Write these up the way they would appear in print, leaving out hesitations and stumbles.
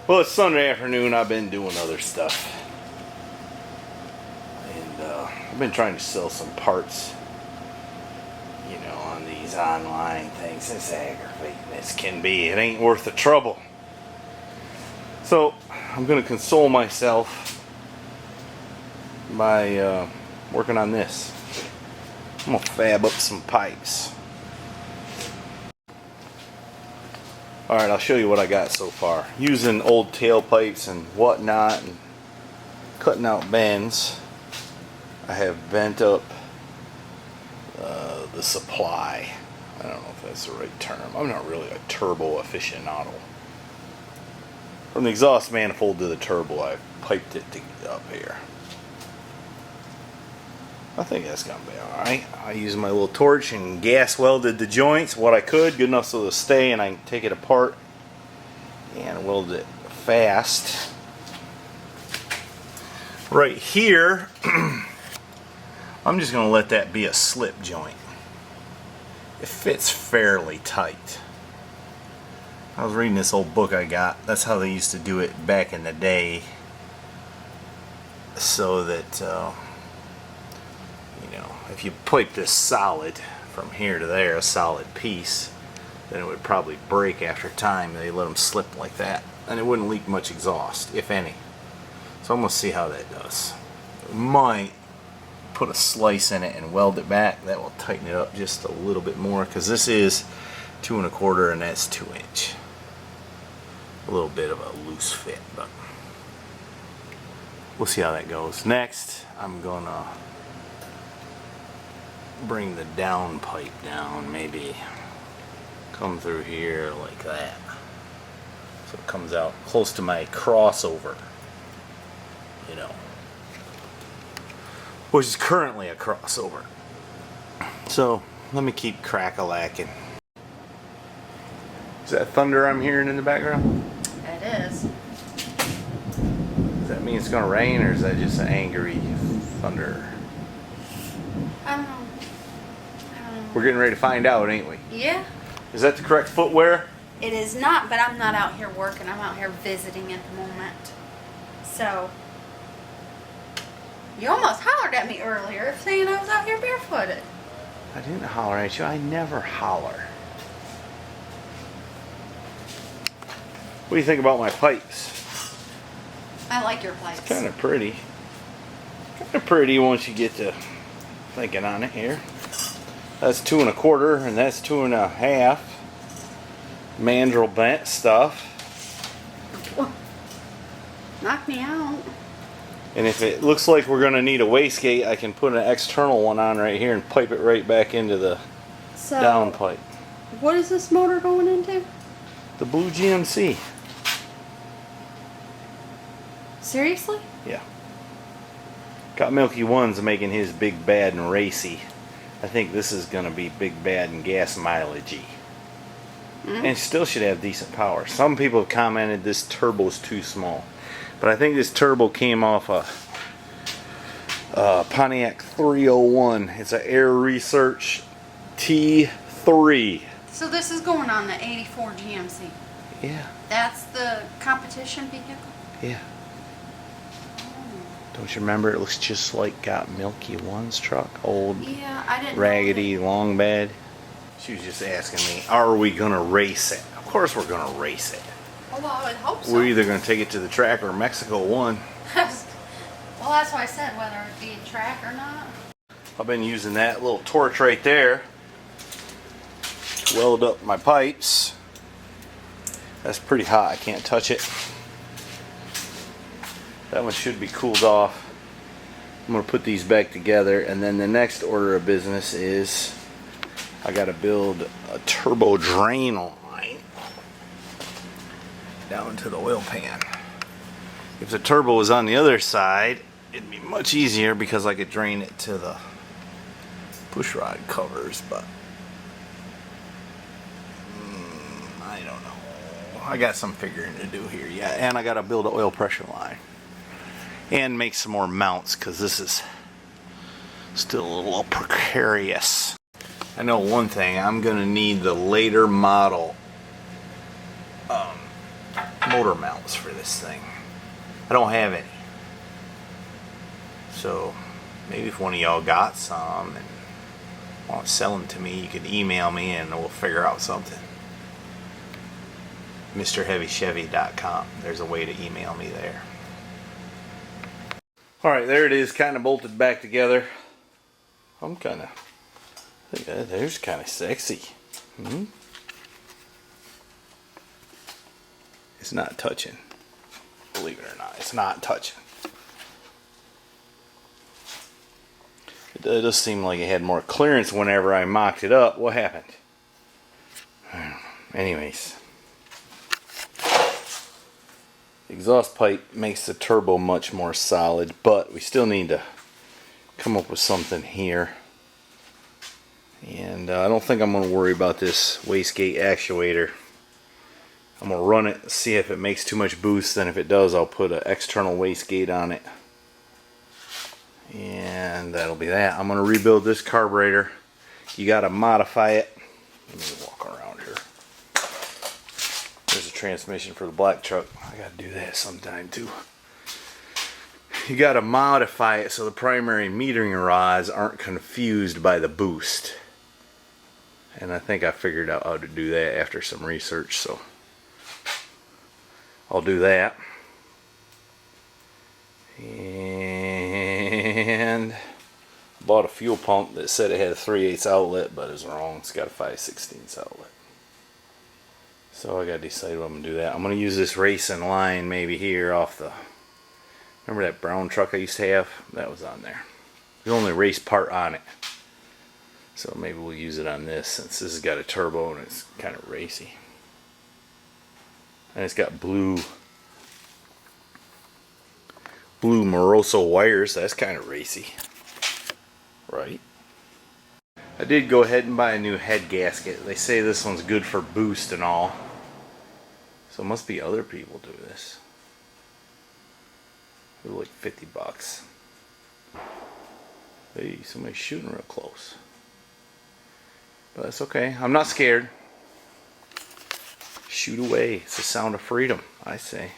Well, it's Sunday afternoon. I've been doing other stuff. And I've been trying to sell some parts, you know, on these online things. It's aggravating as can be. It ain't worth the trouble. So, I'm going to console myself by working on this. I'm going to fab up some pipes. Alright, I'll show you what I got so far. Using old tailpipes and whatnot and cutting out bends, I have bent up the supply. I don't know if that's the right term. I'm not really a turbo aficionado. From the exhaust manifold to the turbo, I've piped it up here. I think that's gonna be alright. I used my little torch and gas welded the joints, what I could, good enough so they'll stay, and I can take it apart and weld it fast. Right here, I'm just gonna let that be a slip joint. It fits fairly tight. I was reading this old book I got. That's how they used to do it back in the day, so that you know, if you pipe this solid from here to there, a solid piece, then it would probably break after time. They let them slip like that, and it wouldn't leak much exhaust, if any. So I'm gonna see how that does. Might put a slice in it and weld it back. That will tighten it up just a little bit more, because this is 2 1/4 and that's 2 inch. A little bit of a loose fit, but we'll see how that goes. Next, I'm gonna bring the down pipe down, maybe come through here like that, so it comes out close to my crossover, you know, which is currently a crossover. So let me keep crack-a-lacking. Is that thunder I'm hearing in the background? It is. Does that mean it's gonna rain, or is that just an angry thunder? I don't know. We're getting ready to find out, ain't we? Yeah. Is that the correct footwear? It is not, but I'm not out here working. I'm out here visiting at the moment. So, you almost hollered at me earlier saying I was out here barefooted. I didn't holler at you. I never holler. What do you think about my pipes? I like your pipes. It's kind of pretty. Kind of pretty once you get to thinking on it here. That's 2 1/4 and that's 2 1/2. Mandrel bent stuff. Knock me out. And if it looks like we're going to need a wastegate, I can put an external one on right here and pipe it right back into the down pipe. What is this motor going into? The blue GMC. Seriously? Yeah. Got Milky One's making his big, bad, and racy. I think this is going to be big, bad, and gas mileagey. And still should have decent power. Some people have commented this turbo's too small. But I think this turbo came off a Pontiac 301. It's an Air Research T3. So this is going on the 84 GMC. Yeah. That's the competition vehicle? Yeah. Don't you remember? It looks just like Got Milky One's truck. Old, yeah, I didn't raggedy, long bed. She was just asking me, are we going to race it? Of course we're going to race it. Well, I would hope so. We're either going to take it to the track or Mexico 1. Well, that's why I said whether it be a track or not. I've been using that little torch right there to weld up my pipes. That's pretty hot. I can't touch it. That one should be cooled off. I'm going to put these back together, and then the next order of business is I got to build a turbo drain line down to the oil pan. If the turbo was on the other side, it'd be much easier because I could drain it to the push rod covers, but I don't know. I got some figuring to do here, yeah, and I got to build an oil pressure line and make some more mounts, because this is still a little precarious. I know one thing, I'm going to need the later model motor mounts for this thing. I don't have any. So maybe if one of y'all got some and want to sell them to me, you can email me and we'll figure out something. MrHeavyChevy.com. There's a way to email me there. Alright, there it is, kind of bolted back together. I'm kind of, there's kind of sexy. It's not touching. Believe it or not, it's not touching. It does seem like it had more clearance whenever I mocked it up. What happened? Anyways. The exhaust pipe makes the turbo much more solid, but we still need to come up with something here. And I don't think I'm going to worry about this wastegate actuator. I'm going to run it, see if it makes too much boost. Then if it does, I'll put an external wastegate on it. And that'll be that. I'm going to rebuild this carburetor. You got to modify it. Let me walk around here. There's a transmission for the black truck. I got to do that sometime too. You got to modify it so the primary metering rods aren't confused by the boost. And I think I figured out how to do that after some research, so I'll do that. And bought a fuel pump that said it had a 3/8 outlet, but it's wrong. It's got a 5/16 outlet. So I gotta decide what I'm gonna do that. I'm gonna use this racing line maybe here off the. Remember that brown truck I used to have? That was on there. The only race part on it. So maybe we'll use it on this since this has got a turbo and it's kind of racy. And it's got blue Moroso wires. That's kind of racy. Right? I did go ahead and buy a new head gasket. They say this one's good for boost and all. So it must be other people do this. They're like 50 bucks. Hey, somebody's shooting real close. But that's okay. I'm not scared. Shoot away. It's the sound of freedom, I say.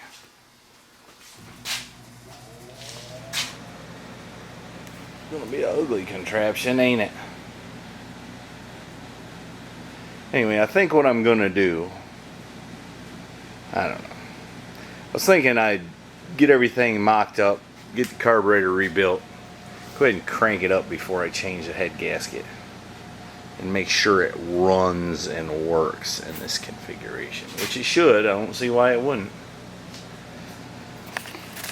It's gonna be an ugly contraption, ain't it? Anyway, I think what I'm gonna do, I don't know. I was thinking I'd get everything mocked up, get the carburetor rebuilt, go ahead and crank it up before I change the head gasket. And make sure it runs and works in this configuration, which it should. I don't see why it wouldn't.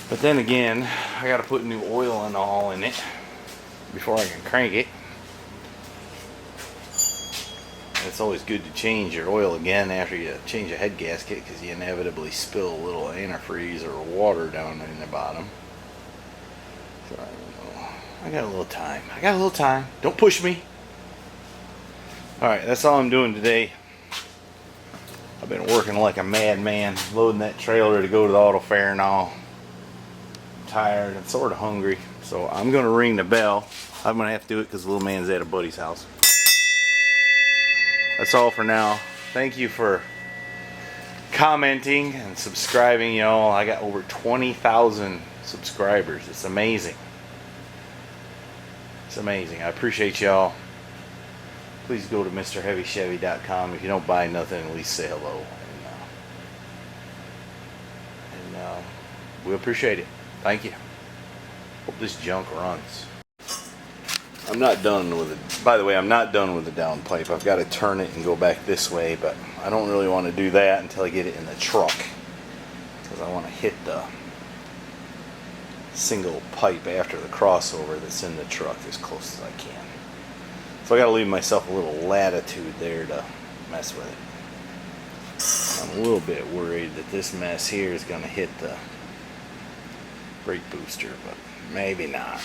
But then again, I got to put new oil and all in it before I can crank it. And it's always good to change your oil again after you change a head gasket, because you inevitably spill a little antifreeze or water down in the bottom. So I got a little time. Don't push me. Alright, that's all I'm doing today. I've been working like a madman, loading that trailer to go to the auto fair and all. I'm tired and sort of hungry, so I'm going to ring the bell. I'm going to have to do it because the little man's at a buddy's house. That's all for now. Thank you for commenting and subscribing, y'all. I got over 20,000 subscribers. It's amazing. It's amazing. I appreciate y'all. Please go to MrHeavyChevy.com. If you don't buy nothing, at least say hello. And we appreciate it. Thank you. Hope this junk runs. I'm not done with it. By the way, I'm not done with the downpipe. I've got to turn it and go back this way, but I don't really want to do that until I get it in the truck, because I want to hit the single pipe after the crossover that's in the truck as close as I can. So I got to leave myself a little latitude there to mess with it. I'm a little bit worried that this mess here is going to hit the brake booster, but maybe not.